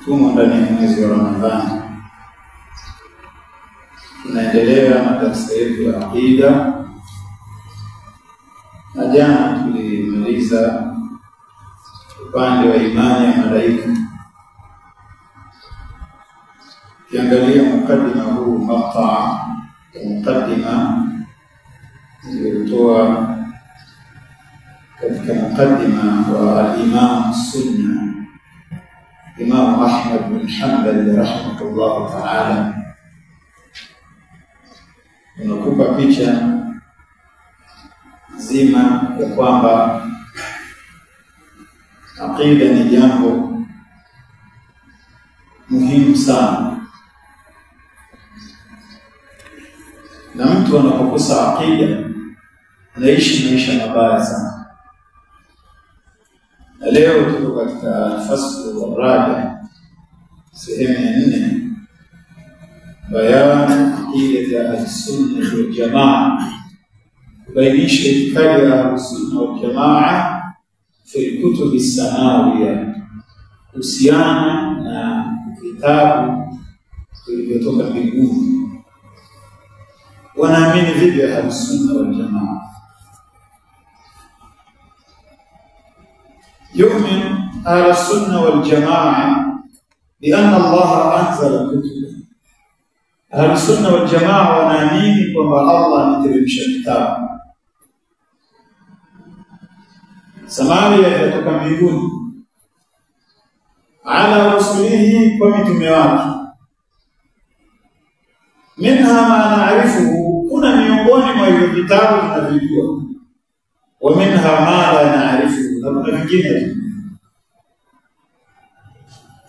Tumo ndani ya mwezi wa Ramadhani. Tunaendelea na darasa yetu ya aqida. Na jana tulimaliza upande wa imani ya malaika. Kiangalia mukaddima huu mukaddima uliotoa katika mukaddima wa al-Imam Sunna Imam Ahmad bin Hanbal rahimahullah ta'ala, unakupa picha zima ya kwamba aqida ni jambo muhimu sana, na mtu anapokosa aqida anaishi maisha mabaya sana. Na leo tuko katika faslu rabi, sehemu ya 4, bayan aqida ya al-sunna wal jamaa, kubainisha itikadi ya al-sunna wal jamaa fi kutub as-samawiyya, kuhusiana na vitabu vilivyotoka mbinguni. Wanaamini vipi al-sunna wal jamaa? يؤمن أهل السنة والجماعة بأن الله أنزل كتبه. أهل السنة والجماعة ونامين وما الله نترمش الكتاب سماوية يتكملون على رسله ومتمواته، منها ما نعرفه كنا miongoni mwa hivyo vitabu tunavijua, ومنها ما لا نعرفه لكن vingine.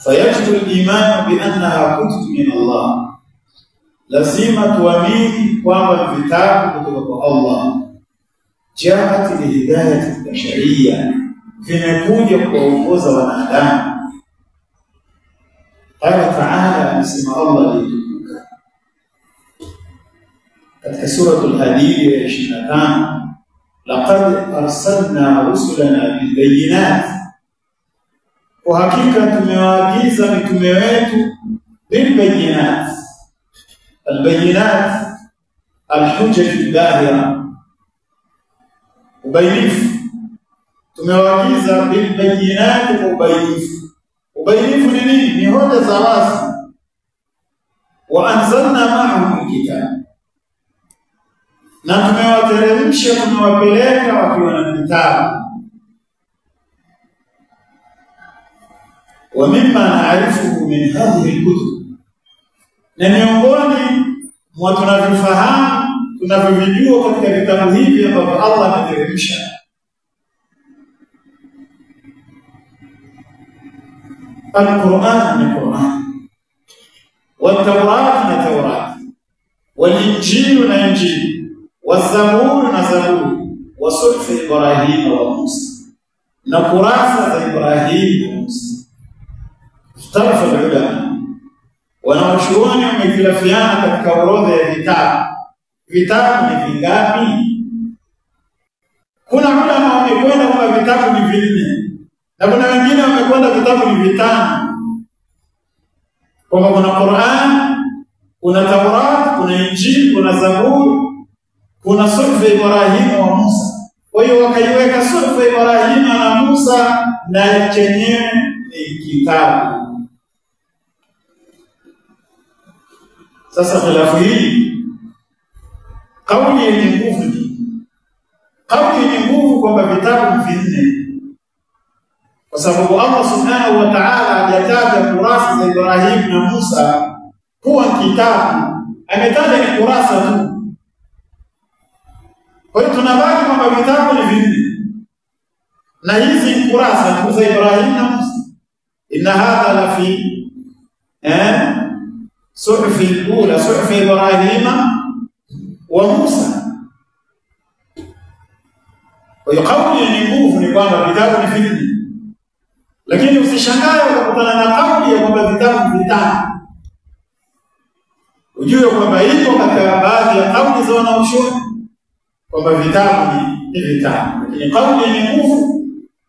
فيجب الإيمان بأنها كتب من الله، لازم tuamini kwamba vitabu kutoka kwa Allah, jaat lihidayat albashariya, vimekuja kuongoza wanadamu. Qala ta'ala, anasema Allah alitukuka katika suratul Hadid ya 25, laqad arsalna rusulana bilbayinat, kwa hakika tumewaagiza mitume wetu bilbayinat. Albayinat alhujjah albahira, ubainifu. Tumewaagiza bilbayinat, kwa ubainifu. Ubainifu ni nini? Ni hoja za wazi. Wa anzalna ma'ahum alkitab, na tumewateremsha, tumewapeleka wakiwa na kitabu. Wa mimma na'rifuhu min hadhihi al-kutub, na miongoni mwa tunavyofahamu tunavyovijua katika vitabu hivi ambavyo Allah ameteremsha, al-Qur'an ni Qur'an, wat-Tawrat na Tawrat, wal-Injil na Injil, والزبور نزبور، وصحف إبراهيم وموسى، نقراص إبراهيم وموسى. اختلف العلماء wanawachuoni wamekhilafiana katika orodha ya vitabu. Vitabu ni vingapi? Kuna ulama wamekwenda kwa vitabu ni 4, na kuna wengine wamekwenda vitabu ni 5. Kwa kuna Qur'an, kuna Taurat, kuna Injili, kuna Zaburi, kuna suhuf Ibrahim wa Musa. Kwa hiyo wakaiweka suhuf Ibrahim na Musa na chenyewe ni kitabu. Sasa khilafu hii, kauli yenye nguvu ni kauli yenye nguvu kwamba vitabu ni 4, kwa sababu Allah subhanahu wa ta'ala hajataja kurasa za Ibrahim na Musa kuwa kitabu, ametaja ni kurasa tu. Kwa hiyo tunabaki kwamba vitabu ni 4, na hizi kurasa za Ibrahim na Musa. Inna hadha la fi suhuf al-ula, suhuf Ibrahim wa Musa. Kwa hiyo kauli ni nguvu ni kwamba vitabu ni 4, lakini usishangae ukakutana na kauli ya kwamba vitabu ni 5. Ujue kwamba ipo katika baadhi ya kauli za wanachuoni kwamba vitabu ni vitabu, lakini kauli ni nguvu,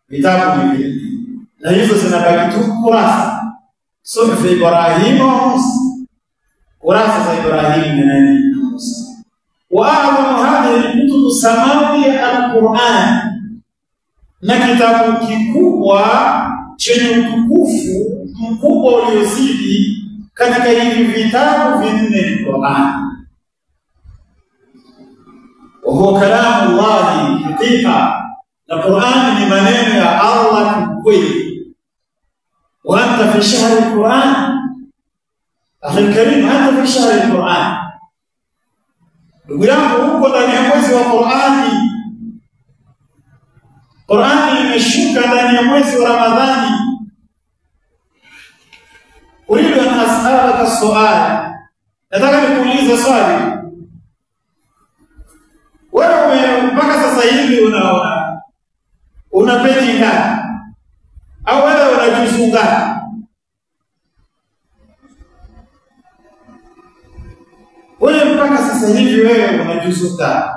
vitabu ni 4, na hizo zinabaki tu kurasa. suhuf Ibrahim wa Musa, kurasa za Ibrahim na Musa. Wa a'lamu hadhihi al-kutub samawiyya al-Qur'an, na kitabu kikubwa chenye utukufu mkubwa uliozidi katika hivi vitabu vinne Qur'an. Wa huwa kalamu Allah hakika, na Qur'an ni maneno ya Allah kweli. Wa anta fi shahr al-Qur'an, akhi al-karim, anta fi shahr al-Qur'an. Ndugu yangu, huko ndani ya mwezi wa Qur'ani. Qur'ani imeshuka ndani ya mwezi wa Ramadhani. Uridu an as'alaka swali, nataka nikuulize swali. Wewe mpaka sasa hivi una peji ngapi? Au wewe una juzu ngapi? Wewe mpaka sasa hivi wewe una juzu ngapi?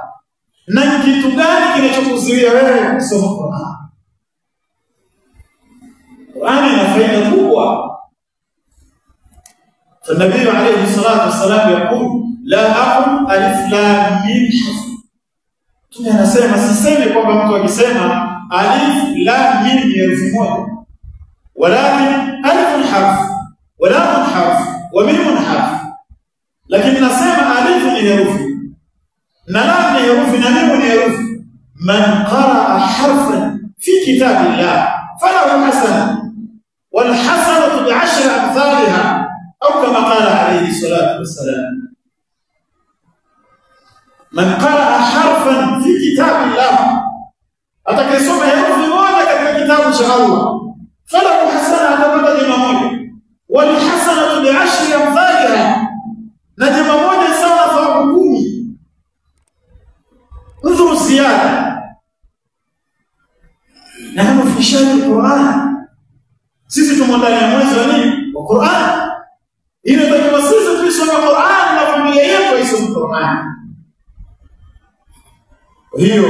Na kitu gani kinachokuzuia wewe kusoma Qur'an? Qur'an ina faida kubwa. فالنبي عليه الصلاة والسلام يقول لا أقل ألف لام ميم حرف. Tunasema sisemi kwamba mtu akisema alif lam mim ni herufi moja, walakin alif harf wa lam harf wa mim harf. Lakini nasema alif ni herufi na lam ni herufi na mim ni herufi. Man qaraa harfan fi kitabillah falahu hasana wal hasanatu bi 10 amthaliha, أو كما قال عليه الصلاة والسلام. من قرأ حرفا في كتاب الله، أتكسم يرفي موجة كتاب الله، فله حسنة تبقى موجة، والحسنة ب10 أمثالها، نجم موجة سنة فأقومي. انظروا الزيادة. نحن في شهر القرآن، سيسي تمضى mwezi wa Qur'an. Inatakiwa sisi tusome Qur'an na familia yetu isome Qur'an. Hiyo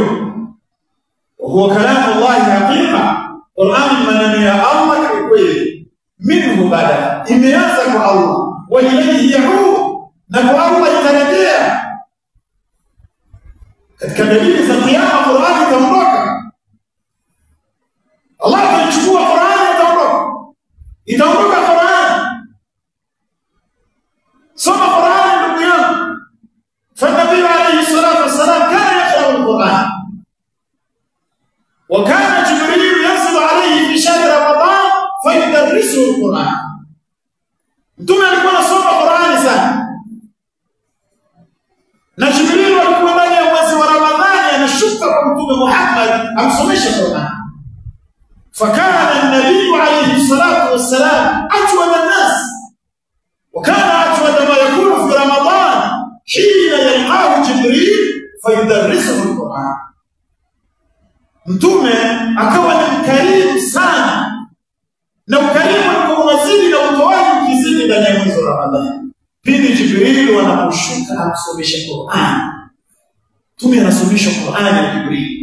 huwa kalamu Allah hakika. Qur'an maneno ya Allah kwa kweli. Minhu bada, imeanza kwa Allah, wa ilayhi yaud, na kwa Allah itarejea. Katika dalili za kiyama Qur'an itaondoka. Allah atachukua Qur'an, itaondoka Qur'an. سمع القرآن بالقيام. فالنبي عليه الصلاة والسلام كان يقرأ القرآن، وكان جبريل ينزل عليه في شهر رمضان فيدرسه القرآن. انتم alikuwa soma Qur'ani sana, na Jibril alikuwa ndani ya mwezi wa Ramadhani anashuka kwa Mtume Muhammad amsomesha Qur'an. فكان النبي عليه الصلاة والسلام أجود الناس، وكان أجود ما يكون في رمضان حين يلقاه جبريل فيدرسه القرآن. Mtume akawa ni mkarimu sana, na ukarimu ulikuwa unazidi na utoaji ukizidi ndani ya mwezi wa Ramadhani. Pindi Jibril wanaposhuka amsomesha Qur'an, Mtume anasomesha Qur'an na Jibril.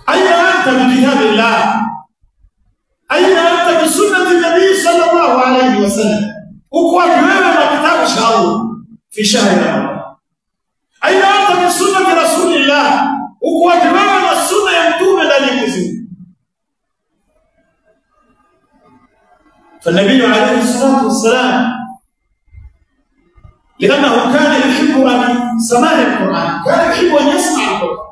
Aina anta bi kitabillah, aina anta bi sunnati nabii sallallahu alayhi wasallam. Uko wapi wewe na kitabu cha Allah fi shahri Ramadhan? Aina anta bi sunnati rasulillah, uko wapi wewe na sunna ya Mtume ndani ya mwezi? فالنبي عليه الصلاة والسلام لأنه كان يحب أن سماع القرآن، كان يحب أن يسمع القرآن.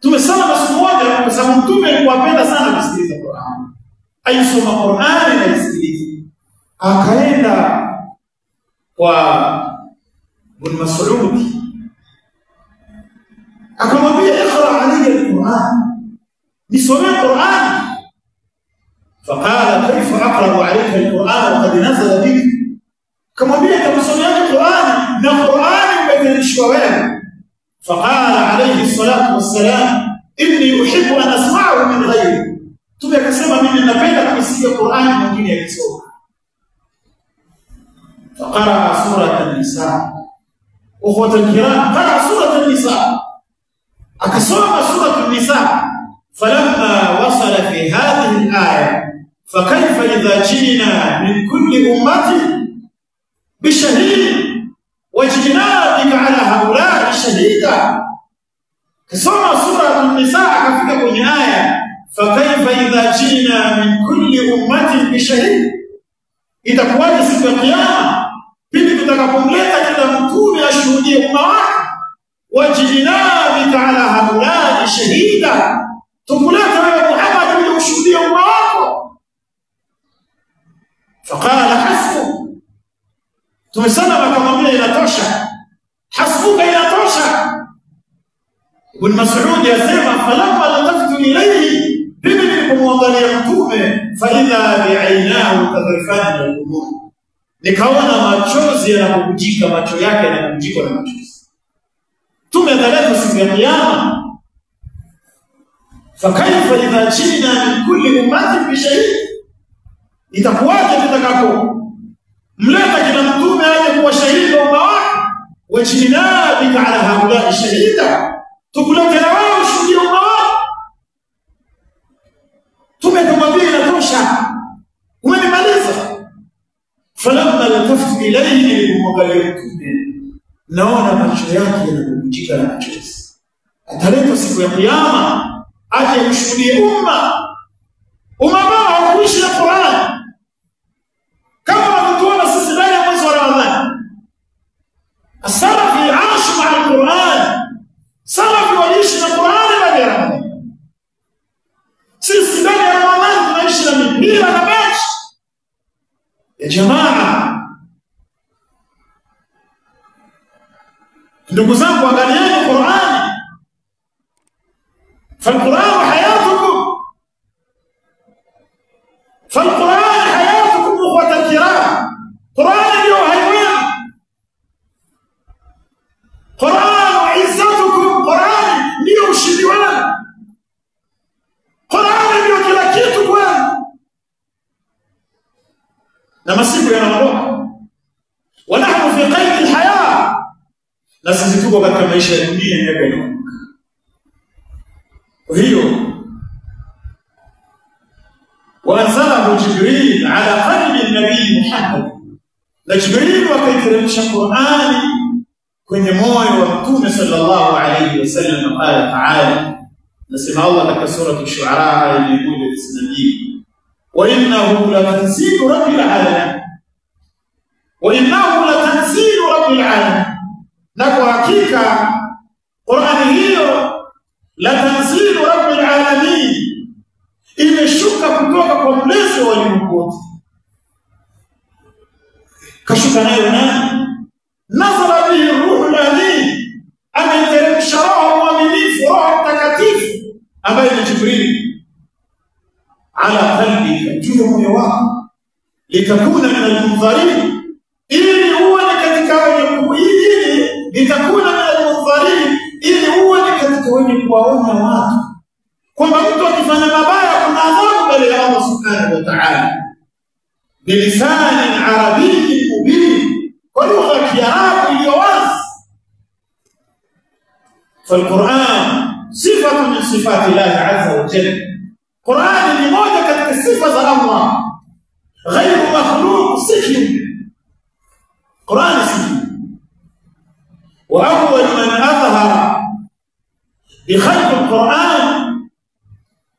tumesema basi moja kwa sababu Mtume alikuwa anapenda sana kusikiliza Qur'an. Aisoma Qur'an na isikilize. Akaenda kwa Ibn Mas'ud akamwambia iqra alayya al-Qur'an, nisome Qur'an. فقال كيف أقرأ عليك القرآن وقد نزل بك؟ كما بيك مسميات القرآن نقرآن بتنشوه. فقال عليه الصلاة والسلام إني أحب أن أسمعه من غيري. تبقى كسمة من النبيل كمسيح القرآن ممكن يكسوه. فقرأ سورة النساء. أخوة الكرام، قرأ سورة النساء، أكسوم سورة النساء. فلما وصل في هذه الآية فكيف إذا جئنا من كل أمة بشهيد وجئنا بك على هؤلاء شهيدا. كسوما سورة النساء كفيك kwenye aya فكيف إذا جئنا من كل أمة بشهيد. Itakuwaje siku ya kiyama pindi tutakapomleta kila mtume ashuhudie umma wake, wajina bika ala haulai shahida, tukuleta wewe Muhammad ili ushuhudie umma wako. Faqala hasbu, tumesema akamwambia inatosha, hasbuka inatosha. Ibn Mas'ud yasema falamma lataftu ilayhi, bibi nilipomwangalia mtume fa idha bi'ainahu tadrifani al-umur, nikaona machozi yanabubujika, macho yake yanabubujika na machozi. Mtume ataleta siku ya kiyama, fa kaifa idha jina min kulli ummatin bi shahid, itakuwaje tutakapo mleta kila mtume aje kuwa shahidi wa umma wake, wajina bika ala haula shahida, tukulete na wewe ushuhudie umma wake. Tumetumwambia inatosha, umenimaliza. Falamma lataftu ilayhi, nilimwangalia mtume naona macho yake yanabubujika na machozi. Ataleta siku ya kiyama aje ushuhudie umma ambao hawakuishi na Qur'an, kama tunavyoona sisi ndani ya mwezi wa Ramadhani. As-salafi aashu ma'a al-Qur'an, salafi waliishi na Qur'an baada ya Ramadhani. Sisi ndani ya Ramadhani tunaishi na mipira na mechi. Ya jamaa, ndugu zangu, angalieni Qur'an. فالقرآن حياتكم، فالقرآن حياتكم أخوة الكرام. قرآن اليوم هيوين، قرآن عزتكم، قرآن اليوم شدوان، قرآن اليوم كلاكيتكم. نمسكوا يا نمروك ونحن في قيد الحياة، نسيتوكم كما يشاهدون يا بنو. وهي وأنزله جبريل على قلب النبي محمد، لجبريل وكيترمش القرآن كن يموي ومتون صلى الله عليه وسلم. قال تعالى، نسمع الله لك سورة الشعراء اللي يقول للسنبي وإنه لتنزيل رب العالمين، وإنه لتنزيل رب العالمين. نكو حقيقة قرآن هي لتنزيل رب العالمين، imeshuka kutoka kwa mlezi wa ulimwengu wote. Kashuka nayo nani? Nazala bihi ruhul amin, ameteremsha roho mwaminifu, roho mtakatifu ambaye ni Jibril, ala qalbika, juu ya moyo wako, litakuna min al-munzirin, ili uwe katika wenye kuhiji, litakuna min al-munzirin, ili uwe katika wenye kuwaonya watu kwamba mtu akifanya mabaya kuna adhabu mbele ya Allah subhanahu wa ta'ala. Bilisani arabiyyin mubin, kwa lugha ya Kiarabu iliyo wazi. فالقرآن صفة من صفات الله عز وجل. قرآن ni moja katika sifa za Allah, غير مخلوق، سكن قرآن سكن. وأول من أظهر بخلق القرآن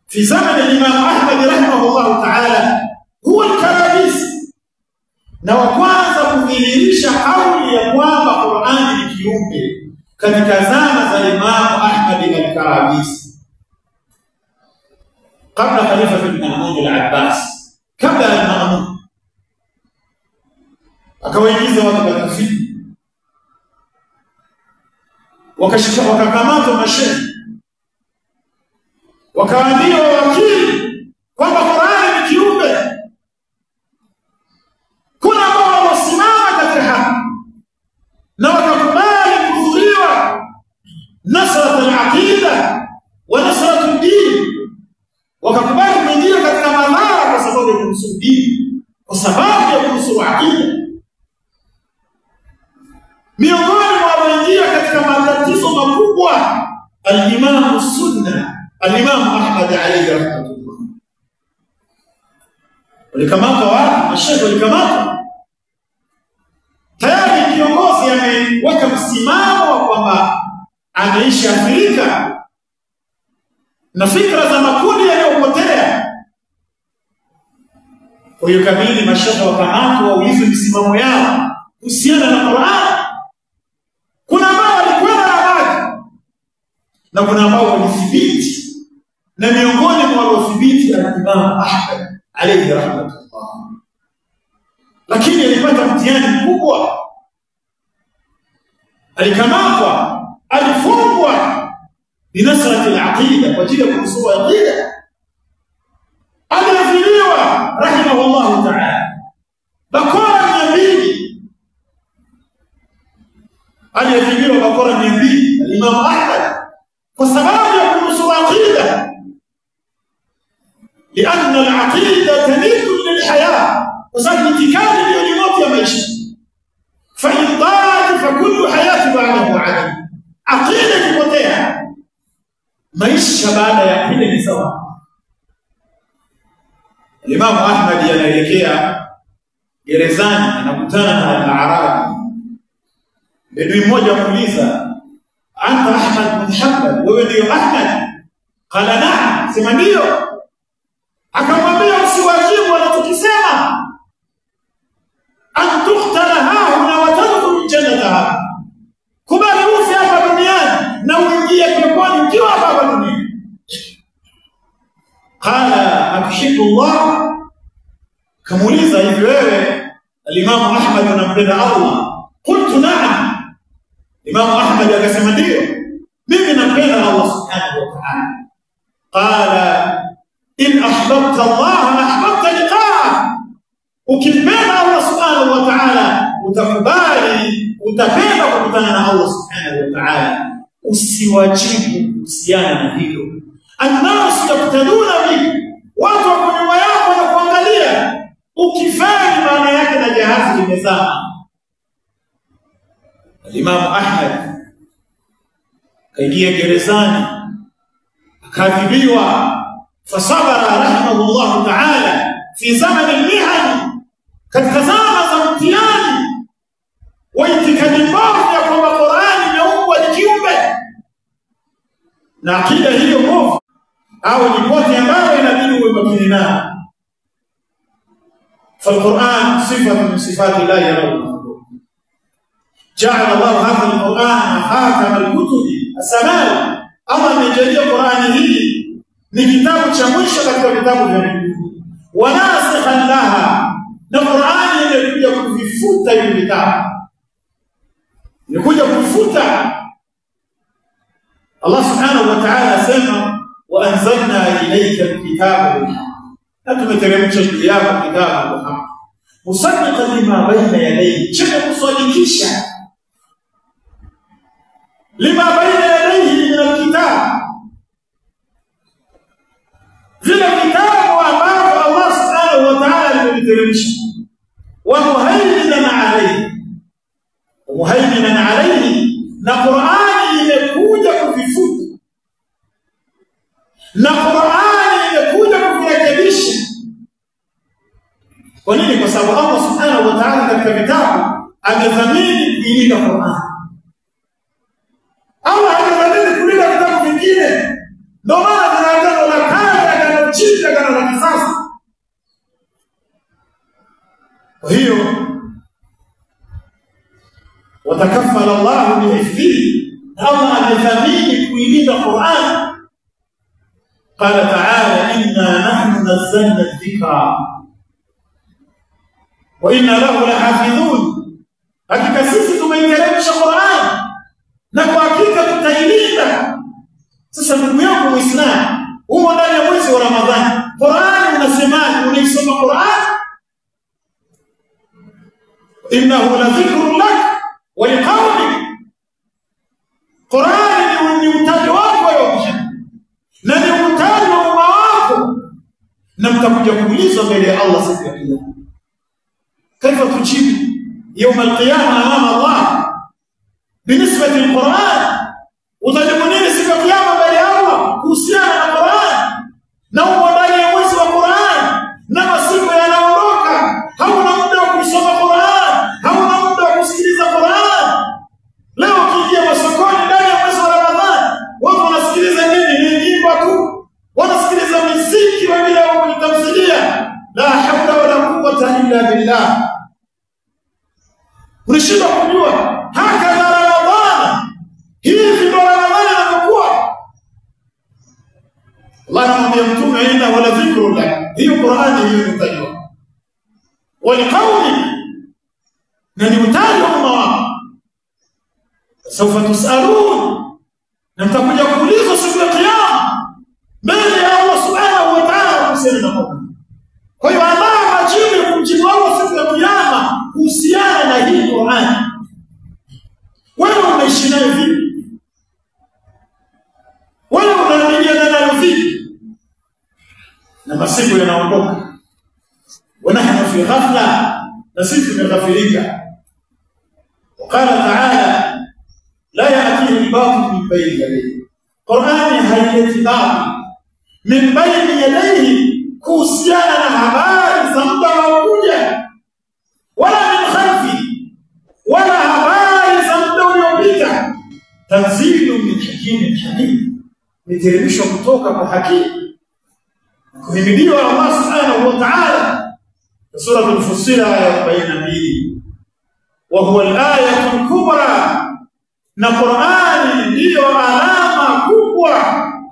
في زمن الإمام أحمد رحمه الله تعالى هو الكرابيسي، na wa kwanza kudhihirisha kauli ya kwamba Qur'ani ni kiumbe katika zama za Imam Ahmad al-Karabisi, kabla Khalifa ibn Mahmud al-Abbas, kabla al-Ma'mun. Akawaingiza watu katika fitna, wakakamata mashehe, wakawaambia wakili kwamba Qur'ani ni kiumbe. Kuna ambao wasimama katika haki na wakakubali kuhudhuriwa nasrat al-aqida wa nasrat ad-din, wakakubali kuingia katika madhara kwa sababu ya kunusuru dini, kwa sababu ya kunusuru aqida. Miongoni mwa walioingia katika matatizo makubwa al-Imam Sunna, al-Imam Ahmad alayhi rahmatullah. Walikamatwa wapi? Mashehe walikamatwa. Tayari kiongozi ameweka msimamo wa kwamba anaishi Afrika na fikra za makundi yaliyopotea. Kwa hiyo kabili mashehe wakamatwa waulize misimamo yao kuhusiana na Qur'an. Kuna ambao walikwenda na maji na kuna ambao walithibiti, na miongoni mwa waliothibiti al-Imam Ahmad alayhi rahmatullah. Lakini alipata mtihani mkubwa, alikamatwa, alifungwa binasrati al-aqida, kwa ajili ya kusoma aqida. Aliadhiliwa rahimahullah ta'ala bakora 200, aliadhiliwa bakora 200 al-Imam Ahmad kwa sababu ya kunusuru aqida. لأن العقيدة تميت للحياة، وصارت انتكال اليوميات يا ماشي، فإن ضاعت فكل حياة بعده عدم. عقيدة كتير ماشي بعد عقيدة سوا. الإمام أحمد يanaelekea gerezani, anakutana na al-Arabi. Bedui mmoja muuliza, anta Ahmad bin Hanbal, wewe ndio Ahmad? Qala na'am, sema ndio. Akamwambia usiwajibu wanachokisema, antuqtala hahuna wa tadkhulu jannata, kubali ufi hapa duniani na uingie peponi ukiwa hapa duniani. Qala atuhibbu Allah, kamuuliza hivi wewe al-Imam Ahmad unampenda Allah? Qultu na'am. Imam Ahmad akasema ndio, mimi nampenda Allah subhanahu wa ta'ala. Qala in ahbabta Allah ahbabta liqa'ah, ukimpenda Allah subhanahu wa ta'ala utakubali, utapenda kukutana na Allah subhanahu wa ta'ala. Usiwajibu kuhusiana na hilo. An-nas yaqtaduna bik, watu wa nyuma yako wanakuangalia. Ukifanya maana yake na jahazi limezama. Imam Ahmad kaingia gerezani, akadhibiwa. Fasabara rahimahullah ta'ala fi zaman al-mihan, katika zama za mtihani wa itikadi mbovu ya kwamba Qur'ani imeumbwa ni kiumbe, na akida hiyo mbovu au ni pote ambayo inabidi uwe makini nayo. فالقرآن صفة من صفات الله يرونه. جعل الله هذا القرآن خاتم الكتب السماوي. الله amejalia Qur'ani hii ni kitabu cha mwisho katika vitabu vya Mungu. Wanasikhan laha, na Qur'ani imekuja kuvifuta hivi vitabu, imekuja kuvifuta. Allah subhanahu wa ta'ala asema wa anzalna ilayka alkitaba bil haqq, na tumeteremsha juu yako kitabu kwa haki, musaddiqan lima bayna yadayhi, chenye kusadikisha lima bayna yadayhi min alkitab, vile vitabu ambavyo Allah subhanahu wa ta'ala aliviteremsha. Wa muhaiminan alayhi, muhaiminan alayhi, na Qur'ani imekuja kuvifuta, na Qur'ani imekuja kuvirekebisha. Kwa nini? Kwa sababu Allah subhanahu wa ta'ala katika vitabu amedhamini kuilinda Qur'ani. Allah amedhamini kulinda vitabu vingine. Ndio maana tunaanza na kale na chinja na kisasa. Kwa hiyo watakafala Allah bihifdhi, Allah amedhamini kuilinda Qur'an. Qala ta'ala inna nahnu nazzalna adh-dhikra wa inna lahu lahafidhun, hakika sisi tumeiteremsha Qur'an na kwa hakika tutailinda. Sasa ndugu yangu Muislamu, huko ndani ya mwezi wa Ramadhani, Qur'an unasemaje? Unaisoma Qur'an? Innahu la dhikrun lak wa liqawmik, Qur'an ni utajo wako wewe, na ni utajo wa umma wako, na mtakuja kuulizwa mbele ya Allah siku ya Kiyama. Kaifa tujibu يوم القيامة أمام الله بالنسبة للقرآن؟ utajibu nini siku ya Kiyama mbele ya Allah kuhusiana na Qur'an, na umo ndani ya mwezi wa Qur'an na masiku yanayo la hawla wala quwwata illa billah. Unashindwa kujua hakadha Ramadhana, hivi ndo Ramadhani inakuwa. Allah anamwambia mtume aina wala dhikru la, hiyo Qur'ani hiyo utajua. Waliqauli, na ni utajwa Allah. Sawfa tusalun, na mtakuja kuulizwa siku ya kiyama mbele ya Allah subhanahu wa ta'ala kuhusiana na mambo. Kwa hiyo Allah ajibu kumjibu Allah siku ya kiyama kuhusiana na hii Qur'ani. Wewe unaishi nayo vipi? Wewe unaaminiana nayo vipi? Na masiku yanaondoka. Wanahnu fi ghafla, na sisi tumeghafilika. وقال تعالى لا يأتيه الباطل من بين يديه. Qur'ani haileti batil min bayni yadayhi, kuhusiana na habari za muda unaokuja, wala min khalfi, wala habari za muda uliopita. Tanzilu min hakimin hakim, miteremsho kutoka kwa hakimu. Kuhimidiwa Allah subhanahu wa ta'ala. Surah Al-Fussilat aya 42, wa huwa al-ayatu al-kubra, na Qur'ani ndiyo alama kubwa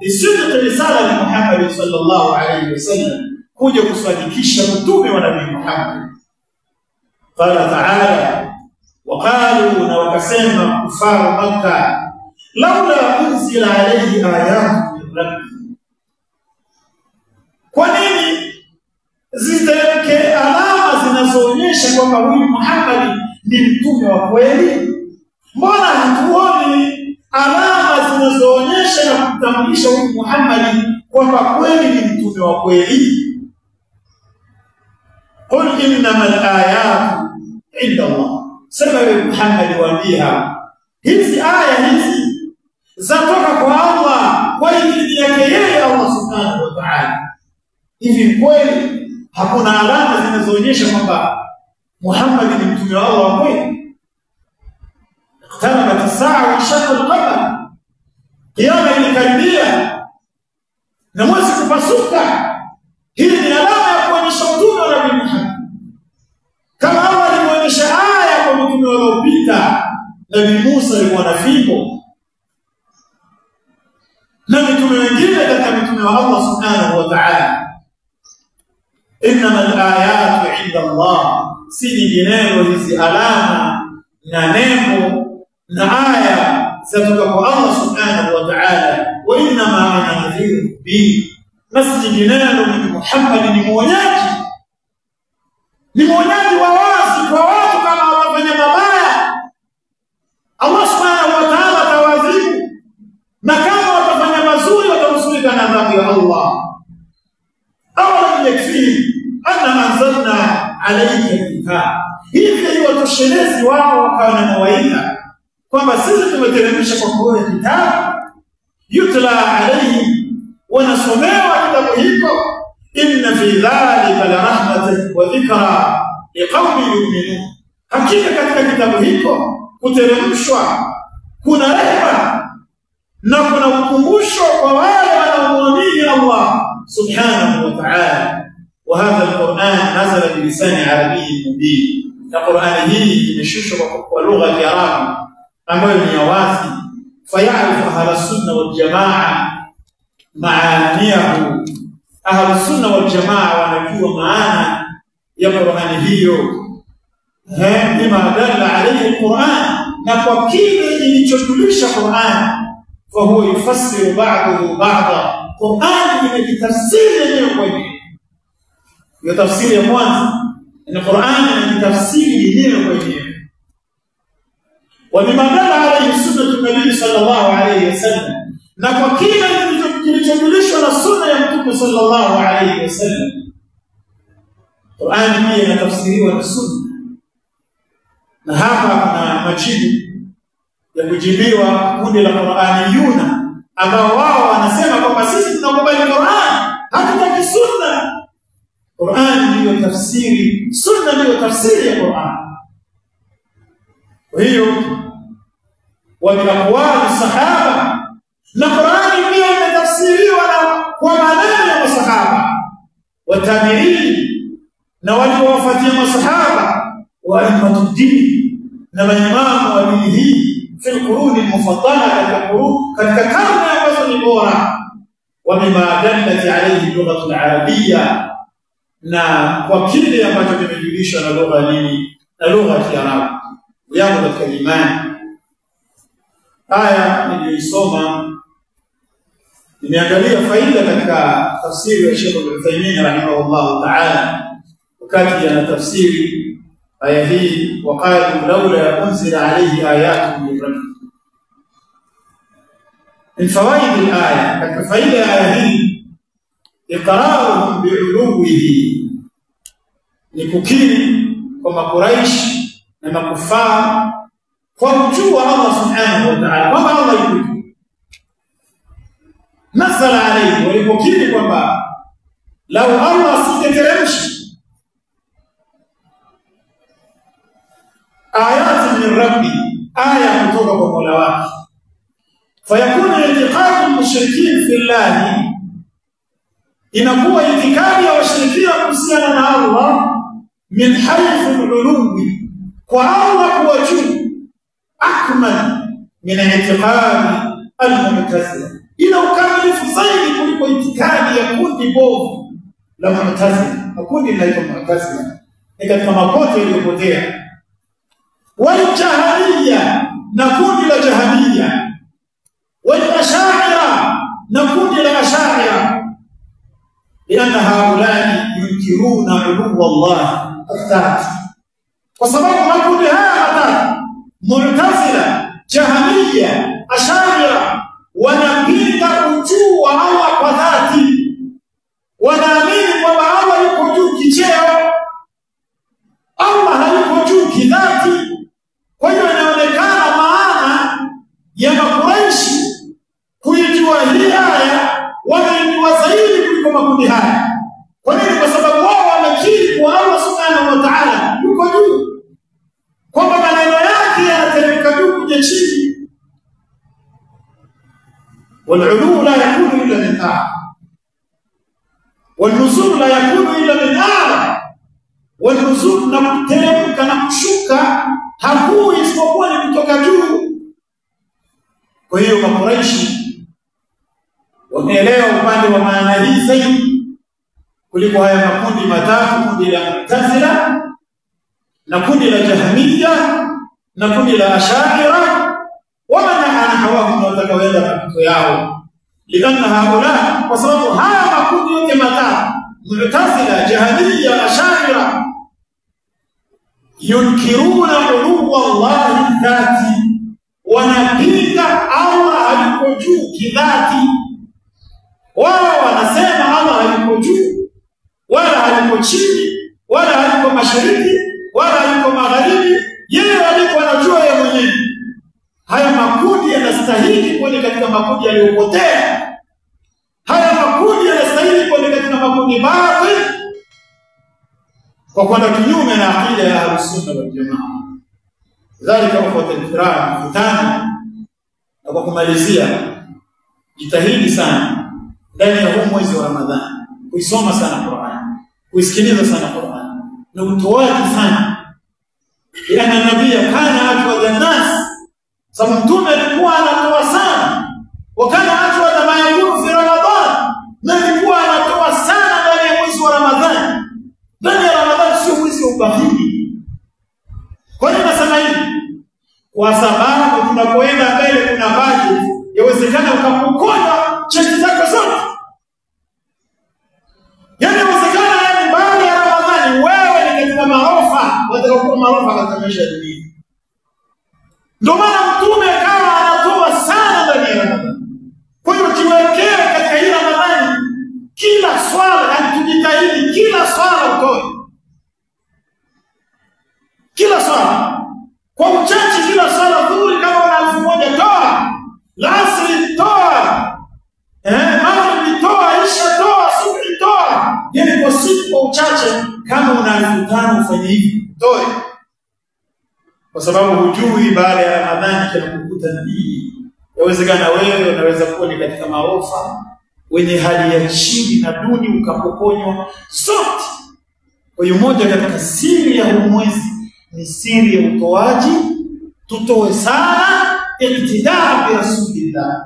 isidqi risala ya Muhammad sallallahu alayhi wasallam, kuja kusadikisha mtume wa Nabii Muhammad. Qala ta'ala, waqalu, na wakasema kufaru Makkah, laula unzila alayhi ayatun min rabbi, kwa nini ziteremke alama zinazoonyesha kwamba huyu Muhammad ni mtume wa kweli? Mbona hatuoni alama zinazoonyesha na kutambulisha huyu Muhammad kwamba kweli ni mtume wa kweli? Qul innamal ayatu inda Allah, sema wewe Muhammad, waambia hizi aya hizi zatoka kwa Allah kwa idhini yake yeye Allah subhanahu wa ta'ala. Hivi kweli hakuna alama zinazoonyesha kwamba Muhammad ni mtume wa Allah wa kweli? اقتربت الساعة وانشق القمر, قيامة imekaribia na mwezi kupasuka. Hii ni alama ya kuonyesha mtume wa Nabii Muhammad, kama Allah alionyesha aya kwa mtume waliopita. Nabii Musa alikuwa na fimbo, na mitume wengine katika mitume wa Allah subhanahu wa ta'ala. Innamal ayatu inda Allah, si nyinginezo hizi alama na nembo na aya zatoka kwa Allah subhanahu wa ta'ala. Wa innama ana nadhirun mubin, nasi nyinginezo ni Muhammad ni mwonyaji, ni mwonyaji wa wazi kwa watu kama watafanya mabaya Allah subhanahu wa ta'ala atawaadhibu, na kama watafanya mazuri watanusurika na adhabu ya Allah. Awalam yakfi anna anzalna alayka alkitab, hivi watoshelezi wao wakawa na mawaidha kwamba sisi tumeteremsha kwa kuwa kitabu, yutla alayhi, wanasomewa kitabu hicho. Inna fi dhalika la rahmatan wa dhikra liqaumin yu'minun, hakika katika kitabu hicho kuteremshwa kuna rehema na kuna ukumbusho kwa wale wanaomwamini Allah subhanahu wa ta'ala. Wa hadha al-Qur'an nazala bi lisani arabiyyin mubin, na Qur'ani hii imeshushwa kwa lugha ya Kiarabu ambayo ni wazi. Fayarifu ahla sunna wal jamaa maaniyahu, ahla sunna wal jamaa wanajua maana ya Qur'ani hiyo, bima dalla alayhi al-Qur'an, na kwa kile ilichotulisha Qur'an. Fa huwa yufassiru ba'dahu ba'da, Qur'an inajitafsiri yenyewe kwa yenyewe. Hiyo tafsiri ya mwanzo ni Qur'an inajitafsiri yenyewe kwa yenyewe. وبما دل عليه سنة النبي صلى الله عليه وسلم, na kwa kile kilichodulishwa na sunna ya Mtume sallallahu alayhi wasallam. Qur'an hii inatafsiriwa na sunna, na hapa kuna majibu ya kujibiwa kundi la Qur'aniyuna ambao wao wanasema kwamba sisi tunakubali Qur'an, hatutaki sunna. Qur'an ndiyo tafsiri, sunna ndiyo tafsiri ya Qur'an. Kwa hiyo وبأقوال الصحابة, na Qur'ani pia imetafsiriwa kwa maneno ya masahaba wa tabi'in na waliowafuatia masahaba wa al-Matudini na maimamu wa dini hii fil quruni mufaddala katika karne ambazo ni bora, wa bima dallat alayhi lugha al-arabiyya, na kwa kile ambacho kimejulishwa na lugha nini, na lugha ya Kiarabu. Yangu katika imani, aya niliyoisoma nimeangalia faida katika tafsiri ya Sheikh Al-Uthaymeen rahimahullah ta'ala wakati anatafsiri aya hii, waqala laula unzila alayhi ayatun min rabbih. Min fawaid al-aya, katika faida ya aya hii, iqraruhum bi'uluwihi, ni kukiri kwa Makuraish na makufar kwa kujua Allah subhanahu wa ta'ala kwamba Allah yuko nasala alayhi, walipokiri kwamba lau Allah singeteremshi ayati min rabbi, aya kutoka kwa Mola wake, fayakuna i'tiqadu mushrikin fillahi, inakuwa itikadi ya washirikina kuhusiana na Allah min haythu al-uluwi, kwa Allah kuwa juu, akmal min i'tiqadi al-mu'tazila, ina ukamilifu zaidi kuliko itikadi ya kundi bovu la Mu'tazila. Kundi la Mu'tazila ni katika mapote yaliyopotea. Wal Jahmiyya, na kundi la Jahmiyya. Wal Ash'ariyya, na kundi la Ash'ariyya. Lianna haulani yunkiruna uluwa Allah athbat, kwa sababu makundi haya matatu, Mu'tazila, Jahmiyya, Ash'ariyya, wanapinga ujuu wa Allah kwa dhati. Wanaamini kwamba Allah yuko juu kicheo, Allah hayuko juu kidhati. Kwa hiyo inaonekana maana ya Makuraishi kuijua hii aya, wanaijua zaidi kuliko makundi haya. Kwa nini? Kwa sababu wao wamekiri kwa Allah subhanahu wa ta'ala yuko juu, kwamba maneno yake yanateremka juu kuja chini. والعلو لا يكون إلا من أعلى، والنزول لا يكون إلا من أعلى، والنزول نكترمك نكشوك hakui isipokuwa ni kutoka juu. Kwa hiyo Makuraishi wameelewa upande wa maana hii zaidi kuliko haya makundi matatu, kundi la Mu'tazila na kundi la Jahmiyya na kundi la Ash'ariyya, ومنع نحوهم وتكوين مكتو yao. لأن هؤلاء kwa sababu haya makundi yote matatu, Mu'tazila, Jahmiyya, Ash'ariyya, yunkiruna uluwa Allah dhati, wanapinga Allah hayuko juu kidhati. Wao wanasema Allah hayuko juu, wala hayuko chini, wala hayuko mashariki, wala hayuko magharibi, yeye aliko anajua yeye mwenyewe. Haya makundi yanastahili kuwa katika makundi yaliyopotea. Haya makundi yanastahili kuwa katika makundi batil, kwa kwenda kinyume na akida ya Ahlus-Sunnah wal Jamaa. Dhalika wa al-kiram mtani. Na kwa kumalizia, jitahidi sana ndani ya huu mwezi wa Ramadhani kuisoma sana Qur'an, kuisikiliza sana Qur'an, na utoaji sana. Ila nabii kana atwa an-nas, sababu mtume alikuwa anatoa sana, wakana atwa ma yakunu fi Ramadhan, na alikuwa anatoa sana ndani ya mwezi wa Ramadhani. Ndani ya Ramadhani sio mwezi wa ubahili. Kwa nini nasema hivi? Kwa sababu tunapoenda mbele kuna budget, yawezekana ukapokonya cheti zako zote. Yaani yawezekana yani baada ya Ramadhani wewe ni katika marofa, watakaokuwa marofa katika maisha ya dunia. Ndio maana mtume akawa anatoa sana ndani ya Ramadhani. Kwa hiyo tuwekee katika hii Ramadhani kila swala, tujitahidi kila swala utoe. Kila swala. Kwa uchache kila swala, dhuhuri kama una 1000 toa, asri toa, maghrib toa, isha toa, subhi toa. Yaani kwa siku kwa uchache kama una 5000 ufanye hivi, toe. Kwa sababu hujui baada ya Ramadhani kinakukuta nini. Yawezekana wewe unaweza kuwa ni katika maofa wenye hali ya chini na duni, ukapokonywa zote. Kwa hiyo moja katika siri ya mwezi ni siri ya utoaji. Tutoe sana iktidaa bi rasulillah,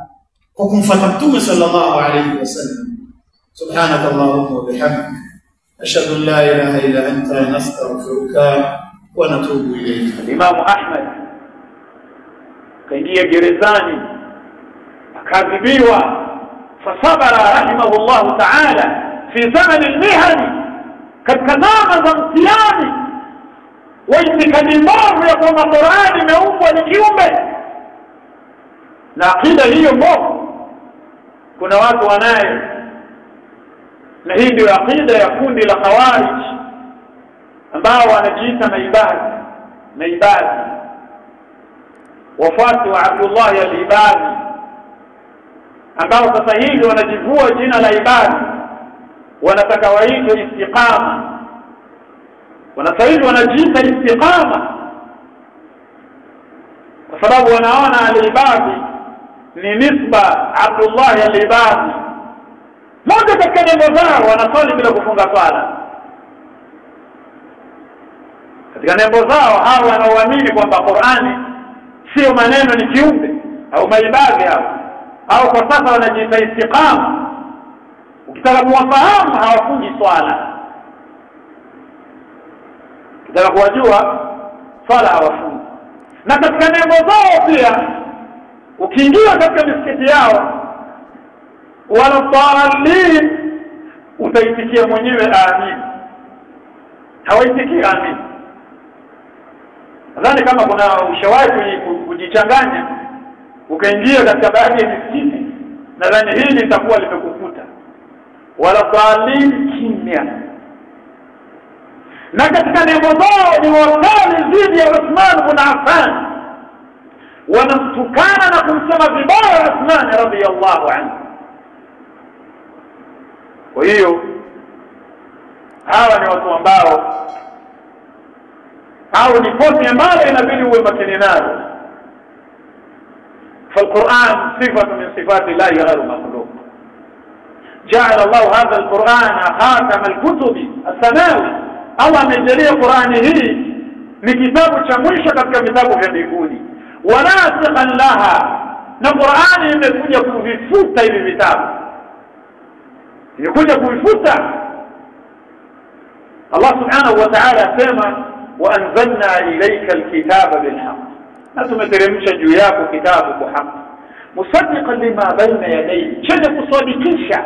kwa kumfuata Mtume sallallahu alayhi wasallam. Subhanakallahumma wa bihamdika, ashhadu an la ilaha illa anta, nastaghfiruka wa natubu ilayk. Imam Ahmad kaingia gerezani akadhibiwa, fasabara rahimahullah ta'ala fi zaman al-mihan, katika zama za mtihani wa itikadi mbovu ya kwamba Qur'ani imeumbwa ni kiumbe. Na akida hiyo mbovu kuna watu wanayo, na hii ndio akida ya kundi la Khawarij ambao wanajiita maibadi, wafuasi wa Abdullah al-Ibadi, ambao sasa hivi wanajivua jina la ibadi, wanataka waitwe istiqama. Wanasaidia wanajiita istiqama kwa sababu wanaona al-Ibadi ni nisba Abdullah al-Ibadi. Moja katika nembo zao wanasali bila kufunga swala. Katika nembo zao hao wanaoamini kwamba Qur'ani sio maneno, ni kiumbe au maibadi hao, au kwa sasa wanajiita istiqama. Ukitaka kuwafahamu hawafungi swala, ukitaka kuwajua swala hawafungi. Na katika nembo zao pia ukiingia katika misikiti yao wala dhalin utaitikia mwenyewe amin, hawaitikii amin. Nadhani kama kuna ushawahi kujichanganya ukaingia katika baadhi ya misikiti, nadhani hili litakuwa limekukuta. Wala dhalin kimya. Na katika nembo zao ni wakali zidi ya Uthman bin Affan, wanamtukana na kumsema vibaya Uthman radhiyallahu anhu. Kwa hiyo hawa ni watu ambao au ni pote ambayo inabidi uwe makini nayo. فالقرآن صفة من صفات الله غير مخلوق. جعل الله هذا القرآن خاتم الكتب السماوي. الله amejalia Qur'ani hii ni kitabu cha mwisho katika vitabu vya mbinguni. Wanasikhan laha, na Qur'ani imekuja kuvifuta hivi vitabu, imekuja kuvifuta. Allah subhanahu wa ta'ala asema wa anzalna ilayka alkitaba bilhaq, na tumeteremsha juu yako kitabu kwa haki, musaddiqan lima baina yadayhi, chenye kusadikisha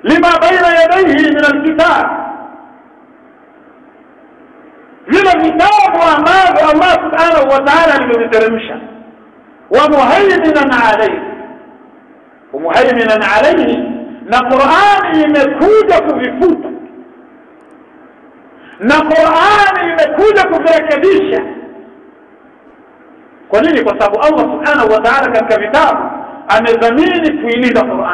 lima baina yadayhi min alkitab, vile vitabu ambavyo Allah subhanahu wa ta'ala alimeviteremsha. Wa muhaiminan alayhi, wa muhaiminan alayhi, na Qur'ani imekuja kuvifuta, na Qur'ani imekuja kuvirekebisha. Kwa nini? Kwa sababu Allah subhanahu wa ta'ala katika vitabu amedhamini kuilinda Qur'ani.